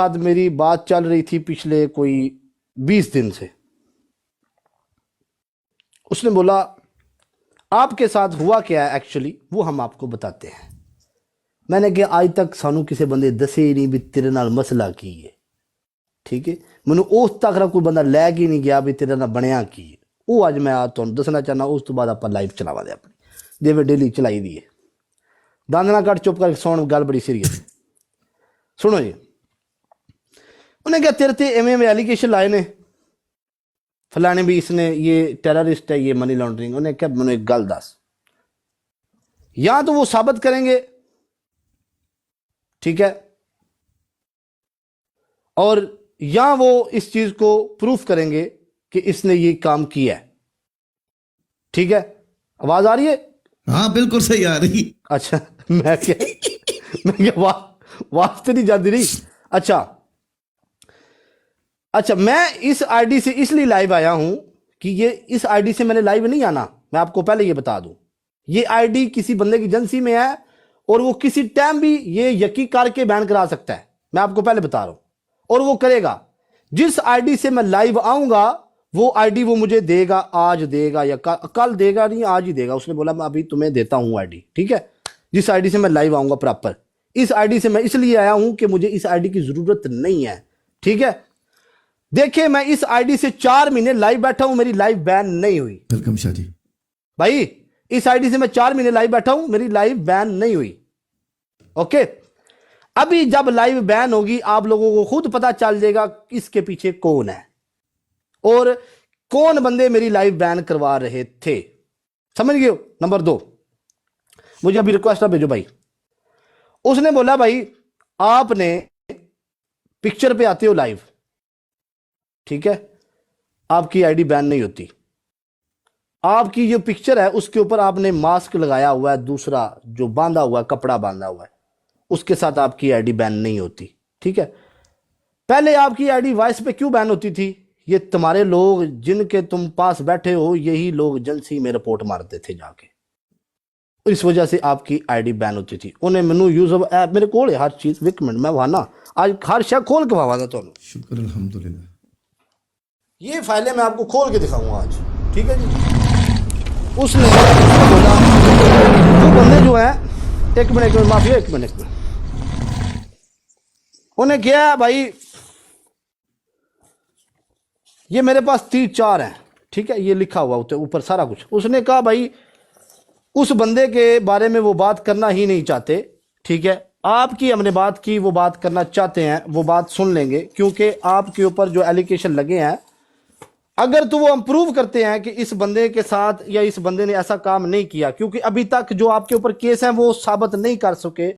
बाद मेरी बात चल रही थी पिछले कोई 20 दिन से। उसने बोला आपके साथ हुआ क्या है एक्चुअली वो हम आपको बताते हैं। मैंने कहा आज तक सानू किसी बंदे दसे ही नहीं भी तेरे नाल मसला की है, ठीक है। मैनू उस तक कोई बंदा लै के नहीं गया भी तेरे नाल बनया की है, वो अज मैं तुहानू दसना चाहना। उस तो बाद आप लाइव चलावांगे अपनी जिवें डेली चलाई दी है। दंद ना कट चुप करके सुन, गल बड़ी सीरियस है, सुनो जी। उन्हें क्या तेरे ते एवं एलिगेशन लाए ने फलाने भी इसने ये टेररिस्ट है, ये मनी लॉन्ड्रिंग। उन्हें क्या मैंने एक गल दस, या तो वो साबित करेंगे, ठीक है, और या वो इस चीज को प्रूफ करेंगे कि इसने ये काम किया है, ठीक है। आवाज आ रही है? हाँ बिल्कुल सही आ रही। अच्छा मैं क्या वास्ते नहीं जाती रही। अच्छा मैं इस आईडी से इसलिए लाइव आया हूं कि ये इस आईडी से मैंने लाइव नहीं आना, मैं आपको पहले ये बता दूं। ये आईडी किसी बंदे की एजेंसी में है और वो किसी टाइम भी ये यकीन करके बैन करा सकता है, मैं आपको पहले बता रहा हूं। और वो करेगा, जिस आईडी से मैं लाइव आऊंगा वो आईडी वो मुझे देगा, आज देगा या कल देगा, नहीं आज ही देगा। उसने बोला मैं अभी तुम्हें देता हूं आईडी, ठीक है। जिस आईडी से मैं लाइव आऊंगा प्रॉपर, इस आईडी से मैं इसलिए आया हूं कि मुझे इस आईडी की जरूरत नहीं है, ठीक है। देखिए मैं इस आईडी से 4 महीने लाइव बैठा हूं, मेरी लाइव बैन नहीं हुई। वेलकम शाह जी। भाई इस आईडी से मैं 4 महीने लाइव बैठा हूं, मेरी लाइव बैन नहीं हुई, ओके। अभी जब लाइव बैन होगी आप लोगों को खुद पता चल जाएगा इसके पीछे कौन है और कौन बंदे मेरी लाइव बैन करवा रहे थे, समझ गए हो। नंबर 2, मुझे अभी रिक्वेस्ट भेजो भाई। उसने बोला भाई आपने पिक्चर पे आते हो लाइव, ठीक है, आपकी आईडी बैन नहीं होती। आपकी जो पिक्चर है उसके ऊपर आपने मास्क लगाया हुआ है, दूसरा जो बांधा हुआ है, कपड़ा बांधा हुआ है, उसके साथ आपकी आईडी बैन नहीं होती, ठीक है। पहले आपकी आईडी वॉइस पे क्यों बैन होती थी? ये तुम्हारे लोग जिनके तुम पास बैठे हो, यही लोग एजेंसी में रिपोर्ट मारते थे जाके, इस वजह से आपकी आईडी बैन होती थी। उन्हें मेनू यूज ऑफ ऐप मेरे को हर चीज, एक मिनट मैं वहां ना आज हर शय खोल के वादा तो शुक्र अल्हम्दुलिल्लाह। ये फाइलें मैं आपको खोल के दिखाऊंगा आज, ठीक है जी। उसने बोला वो बंदे जो है, एक मिनट माफी, एक मिनट। उन्हें क्या भाई ये मेरे पास 3-4 है, ठीक है, ये लिखा हुआ ऊपर सारा कुछ। उसने कहा भाई उस बंदे के बारे में वो बात करना ही नहीं चाहते, ठीक है। आपकी हमने बात की, वो बात करना चाहते हैं, वो बात सुन लेंगे, क्योंकि आपके ऊपर जो एलिगेशन लगे हैं अगर तो वो हम प्रूव करते हैं कि इस बंदे के साथ या इस बंदे ने ऐसा काम नहीं किया, क्योंकि अभी तक जो आपके ऊपर केस है वो साबित नहीं कर सके।